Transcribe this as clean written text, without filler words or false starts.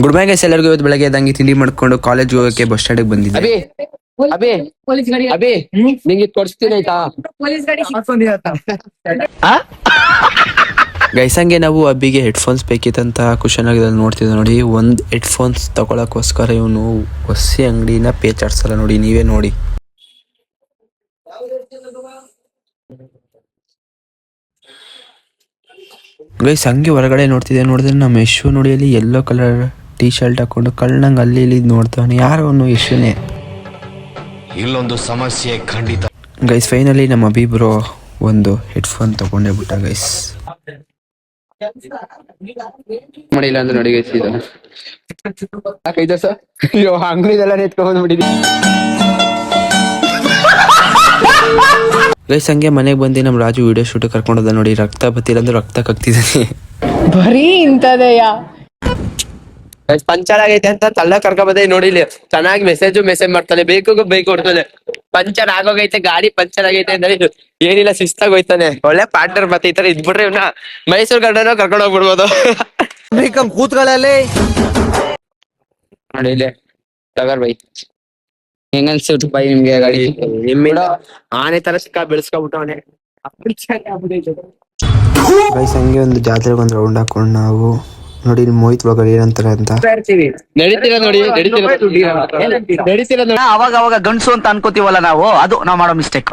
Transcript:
Good morning guys, ಎಲ್ಲರಿಗೂ ಇವತ್ತು ಬೆಳಗ್ಗೆ ಎದ್ದಂಗೆ ತಿಂಡಿ ಮಾಡ್ಕೊಂಡು ಕಾಲೇಜ್ಗೆ ಹೋಗೋಕೆ ಬಸ್ ಸ್ಟ್ಯಾಂಡಿಗೆ ಬಂದಿದ್ದೆ. ಅಭಿ ಅಭಿ ಪೊಲೀಸ್ ಗಾಡಿ ಅಭಿ ನಿಂಗೆ ತೋರಿಸ್ತೀನಿ ಆಯ್ತಾ? ಪೊಲೀಸ್ ಗಾಡಿ ಗೈಸ್ ಹಂಗೆ ನಾವು ಅಬ್ಬಿಗೆ ಹೆಡ್ಫೋನ್ಸ್ ಬೇಕಿತ್ತಂತ ಖುಷನ್ ಆಗಿದೆ ನೋಡ್ತಿದ್ದೆ ನೋಡಿ. ಒಂದು ಹೆಡ್ಫೋನ್ಸ್ ತಗೊಳಕ್ಕೋಸ್ಕರ ಇವನು ಹೊಸ ಅಂಗಡಿನ ಪೇಚಾಡ್ಸಲ್ಲ ನೋಡಿ, ನೀವೇ ನೋಡಿ. ಗೈಸ್ ಹಂಗೆ ಹೊರಗಡೆ ನೋಡಿದ್ರೆ ನಮ್ಮ ಯಶು ನೋಡಿ ಅಲ್ಲಿ ಯೆಲ್ಲೋ ಕಲರ್ ಟೀ ಶರ್ಟ್ ಹಾಕೊಂಡು ಕಳ್ಳಂಗೆ ಅಲ್ಲಿ ಇಲ್ಲಿ ನೋಡ್ತಾನೆ. ಯಾರು ಅವನು? ಯಶುನೇ. ಇಲ್ಲೊಂದು ಸಮಸ್ಯೆ ಖಂಡಿತ. ಗೈಸ್ ಫೈನಲಿ ನಮ್ಮ ಅಭಿ ಬ್ರೋ ಒಂದು ಹೆಡ್ಫೋನ್ ತಗೊಂಡೇ ಬಿಟ್ಟ ಗೈಸ್. ಮಾಡಿಲ್ಲ ಅಂದ್ರೆ ನೋಡಿ ಗೈಸ್ ಇದು ಯಾಕೈತೆ ಸರ್? ಅಯ್ಯೋ ಅಂಗಡಿದೆಲ್ಲ ನೆತ್ಕೊಂಡ್ಬಿಟ್ಟಿದ್ದೀನಿ. ಗೈಸ್ ಹಂಗೆ ಮನೆಗೆ ಬಂದು ನಮ್ಮ ರಾಜು ವಿಡಿಯೋ ಶೂಟ್ ಕರ್ಕೊಂಡೋದ ನೋಡಿ. ರಕ್ತ ಬತ್ತಿಲ್ಲ ಅಂದ್ರೆ ರಕ್ತ ಕಕ್ತಿದ್ದಾನೆ. ಬರೀ ಇಂತದೆಯಾ? ಪಂಚರ್ ಆಗೈತೆ ಅಂತ ತಳ್ಳ ಕರ್ಕೊಂಡ್ ಬಂದೆ ನೋಡಿ. ಇಲ್ಲಿ ಚೆನ್ನಾಗಿ ಮೆಸೇಜ್ ಮಾಡ್ತಾನೆ, ಬೇಕು ಹೊಡ್ತಾನೆ. ಪಂಚರ್ ಆಗೋಗೈತೆ, ಗಾಡಿ ಪಂಚರ್ ಆಗೈತೆ ಅಂದ್ರೆ ಏನಿಲ್ಲ ಶಿಸ್ತಾಗಿ ಹೋಯ್ತಾನೆ. ಒಳ್ಳೆ ಪಾರ್ಟ್ನರ್. ಮತ್ತೆ ಈ ತರ ಇದ್ಬಿಟ್ರೆ ಇವ್ನ ಮೈಸೂರು ಗಂಡನ ಕರ್ಕೊಂಡು ಹೋಗ್ಬಿಡ್ಬೋದು. ಕೂತ್ಗಳಲ್ಲಿ ನೋಡಿ ಇಲ್ಲಿ ತಗರ್ ಬೈ ಹೆಂಗನ್ಸಿಟ್ಟು ಬೈ ನಿಮ್ಗೆ ಗಾಡಿ? ನಿಮ್ಮಿಂದ ಆನೆ ತರ ಸಿಕ್ಕ ಬೆಳೆಸ್ಕೊಬಿಟ್ಟವನೆ. ಗೈಸ್ ಹಂಗೆ ಒಂದು ಜಾತ್ರೆಗೆ ಒಂದು ರೌಂಡ್ ಹಾಕೊಂಡು ನಾವು ನೋಡಿ ಮೋಹಿತ್ ಒಳಗಡೆ ಏನಂತಾರೆ ಅಂತ ನಡೀತೀರ ನೋಡಿ. ನಡೀತೀರ ನೋಡಿ. ಅವಾಗ ಗಂಡ್ಸು ಅಂತ ಅನ್ಕೋತೀವಲ್ಲ ನಾವು, ಅದು ನಾವ್ ಮಾಡೋ ಮಿಸ್ಟೇಕ್.